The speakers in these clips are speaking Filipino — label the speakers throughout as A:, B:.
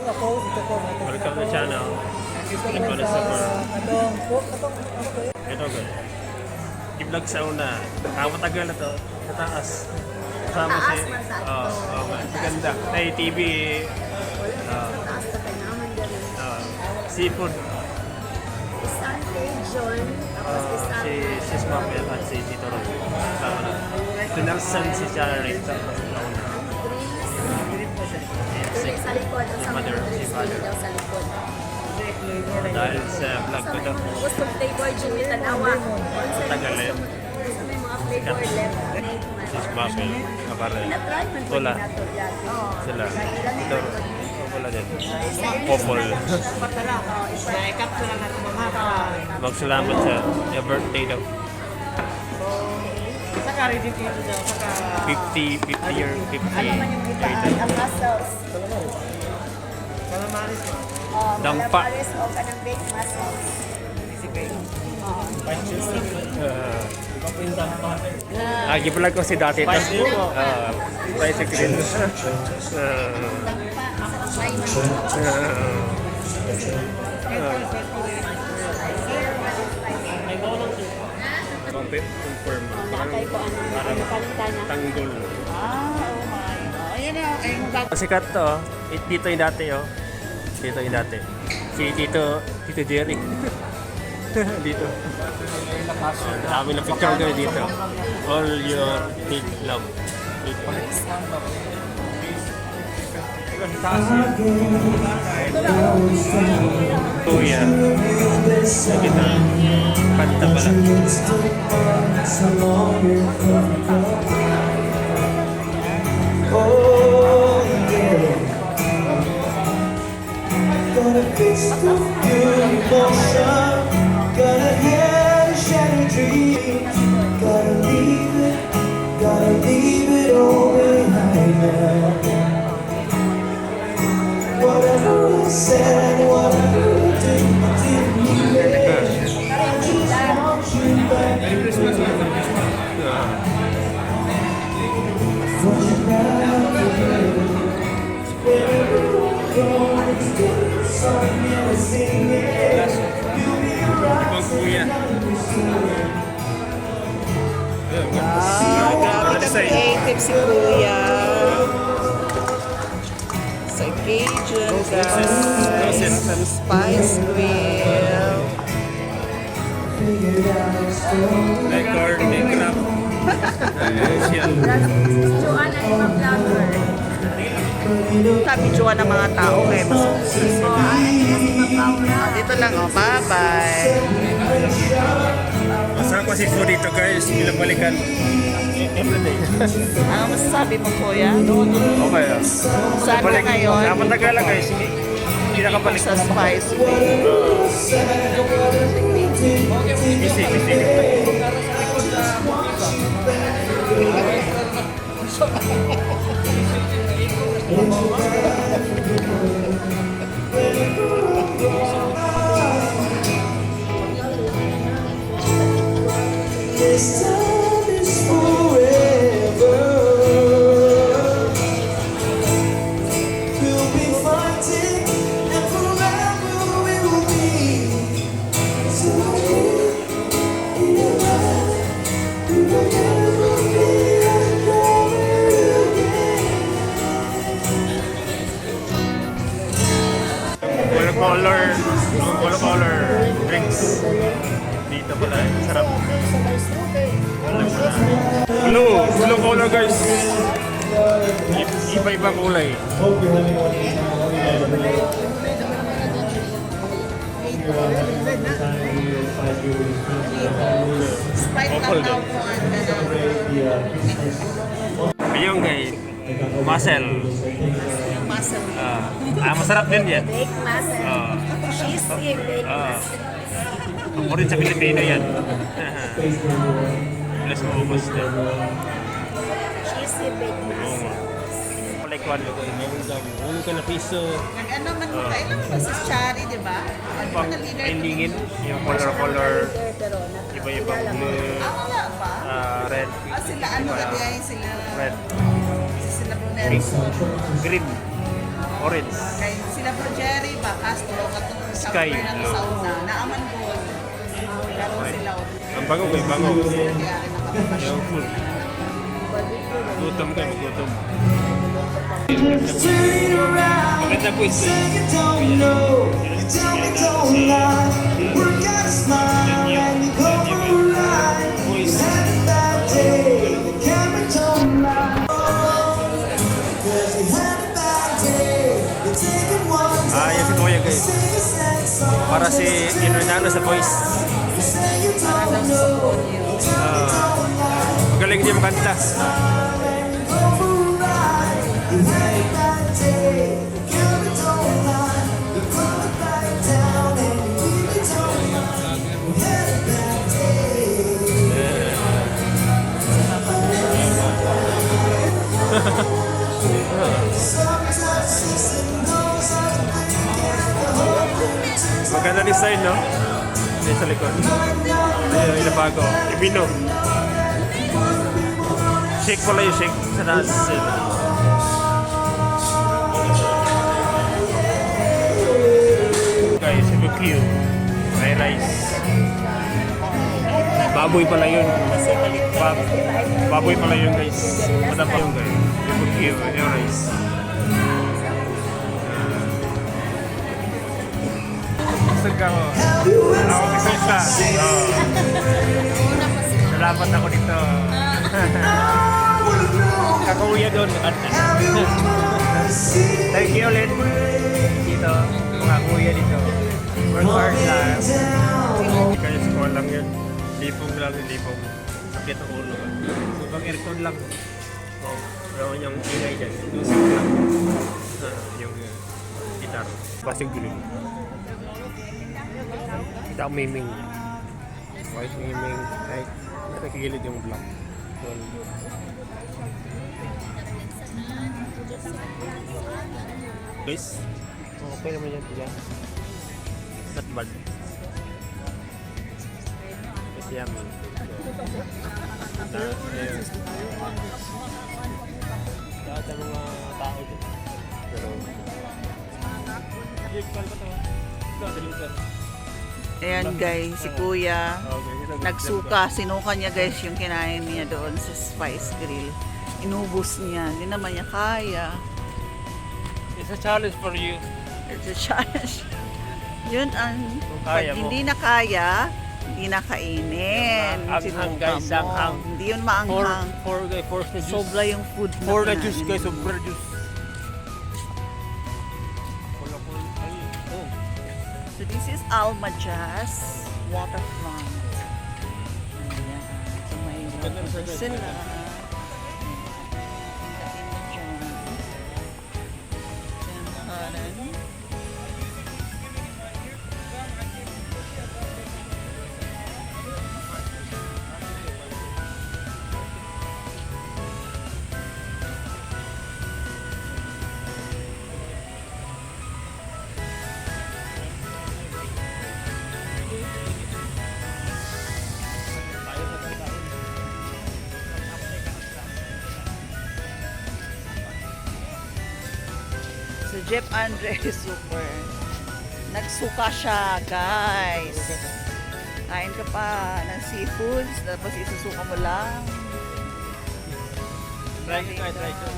A: Ako, dito po.
B: Welcome to channel.
A: Dito po sa atong
B: Ito ba? I-vlog sa una. Matagal na to. Sa taas. Kasama si... maganda. Ay, TV. Seafood. Si Smapel at si Tito Ron. Kasama na. Si Nelson, si Charlie. Sa una.
C: Sa likod, ang sa
B: Mother, si Father.
C: daw sa likod.
B: Dahil sa vlog ko to.
C: Gusto flavor Jimmy Tanawa.
B: Tagal eh.
C: Sa may mga flavor left.
B: Si Smapel. Kapare.
C: Na-try man po
B: Wala.
C: nato dati.
B: Sila. Ito. Wala din. Popol. Magsalamat sa your birthday daw.
A: Saka rin dito daw. Saka...
B: 50 year, 50
C: Ano man yung iba?
B: later.
C: Ang muscles.
A: Calamaris mo.
B: Dampa.
C: Calamaris o kanang baked muscles.
B: Gibulag ko si dati.
A: Spicy po.
B: Spicy grill. Confirm.
C: Nakay po ano palitan na.
B: Tanggol.
A: Oh my. Ayan na. Ayun
B: Sikat to. Dito yung dati oh. Dito yung dati. Si Tito Jerry. Dito. Dami na picture ko dito. All your big love. Kuya. Kita. Kanta pala.
D: Oh yeah, gonna fix the emotion, gonna have shattered dreams, gotta leave it all behind now. Whatever I said, whatever I didn't mean it. I just want you back.
B: Kuya.
A: Grabe ka creative si Kuya. Sa Cajun, guys. Some spice grill.
B: Record ni Crap.
C: Joanna ni mag-vlogger.
A: Sabi Joanna ng mga tao kay mas. Dito lang oh. Bye-bye.
B: Masarap kasi food dito guys. Pinabalikan. Everyday.
A: Ano masasabi mo, Kuya?
B: Okay ah.
A: Saan ka ngayon?
B: Matagal lang guys. Hindi nakabalik.
A: Sa spice grill.
B: Busy.
D: This time is forever. We'll be fighting, and forever we will be. So in your life, we will never be together again.
B: Color drinks. Dito pala. Sarap. Blue color guys. Iba-ibang kulay.
A: Sprite lang daw po.
B: Ayun guys. Muscle.
A: Muscle.
B: Masarap din yan.
C: Baked muscle. Cheesy baked muscle.
B: Paborit sa Pilipino yan. Alas maubos din.
C: Cheesy baked muscle.
B: Like one ko. Ano ka na piso.
A: Nag-ano man mo kayo lang ba si Chari, di ba? Ano
B: Pang
A: na leader?
B: endingin. Yung color.
C: Pero
B: Iba-ibang blue.
A: Wala ba?
B: Red.
A: Sila ano
B: Iba.
A: kaya sila?
B: Red.
A: Sila Brunel.
B: Green. Orange.
A: Kay sila po Jerry, Castro, katong sa
B: Sky
A: ng
B: blue.
A: sauna, naaman gold. Laro sila.
B: Ang bango ko, bango.
A: Kaya rin nakapapasyon.
B: Yung food. Gutom ka, gutom.
D: Turn around,
B: Maganda po ito.
D: say you don't know, you tell me don't lie. Work out a smile and you go for a ride. You had a bad day, the camera don't lie. 'Cause you had a bad day, you're taking one
B: Ah, yan si Kuya guys.
D: sing a sad song.
B: Para si Inernano sa voice.
D: You say you don't know, you tell me don't lie.
B: Magaling din makanta.
D: And you go for a ride. You had a bad day, the camera don't lie. You put it back down and you leave it don't lie. You had a bad day. Sometimes she's knows how to think and the whole thing turns out
B: Maganda design, no? Yan sa likod. Ayun, yung bago. Ibino. Shake pala yung shake sa taas. Guys, BBQ. May rice. Baboy pala yun. Baboy pala yun guys. Madapa yun guys. BBQ, yung rice. Gusto ka ko. Ako gusto ka. Salamat ako dito. Kakuya doon. Thank you ulit. Dito. Mga kuya dito. Work hard lang. Kaya school lang yun. Lipong lang yung lipong. Sakit ang ulo. So pang aircon lang. Pero yung ingay dyan. Lusik lang. Yung guitar. Basing gulo. Kita ako miming. White miming. Kahit nakikilid yung black. Guys, okay naman yan dyan. Not bad. It's yummy. Lahat ng mga tao dyan. Pero...
A: Ayan guys, si Kuya. Nagsuka, sinuka niya guys yung kinain niya doon sa Spice Grill. Inubos niya, hindi naman niya kaya.
B: It's a challenge for you.
A: It's a challenge. Yun ang, pag
B: kaya mo.
A: hindi na kaya, hindi na kainin.
B: Anghang,
A: Sinuka
B: guys,
A: mo.
B: anghang.
A: Hindi yun maanghang.
B: Four na juice.
A: Sobra yung food na
B: Four na
A: kinain
B: juice guys,
A: mo.
B: sobra juice.
A: So this is Alma Jazz Waterfront. Ayan. So may
B: Ganda
A: water
B: sa
A: sila.
B: ganda.
A: So Jeff Andre super. Nagsuka siya, guys. Kain ka pa ng seafoods, tapos isusuka mo lang.
B: Try ko, try ko.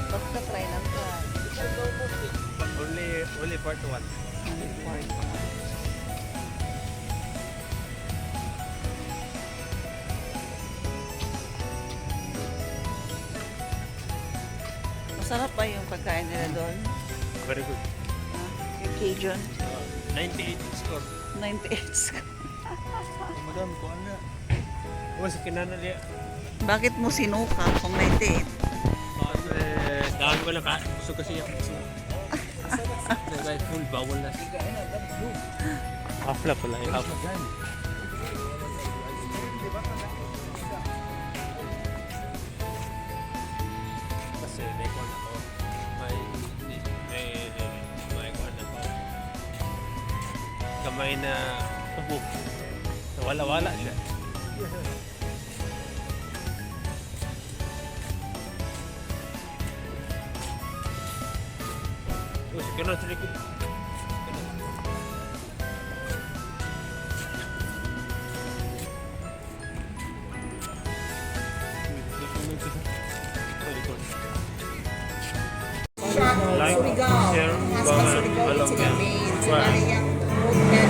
A: Basta try lang ka.
B: Only part 1.
A: Masarap pa yung pagkain nila doon.
B: Very good.
A: Yung Cajun.
B: 98 score.
A: 98 score.
B: Madam ko ano. O sa kinana niya.
A: Bakit mo sinuka kung 98?
B: Dahil ko lang ka. Gusto kasi ako. Guys, full bawal na. Half na pala. Half. Kasi may kuwan ako. May kuwan ako. Kamay na tubok. Wala-wala siya. Sige na, sige.
C: Surigao.
B: Share,
C: Mas
B: comment,
C: Surigao
B: alam
C: sila
B: yan.
C: main. So,
B: Right.
C: kaya yung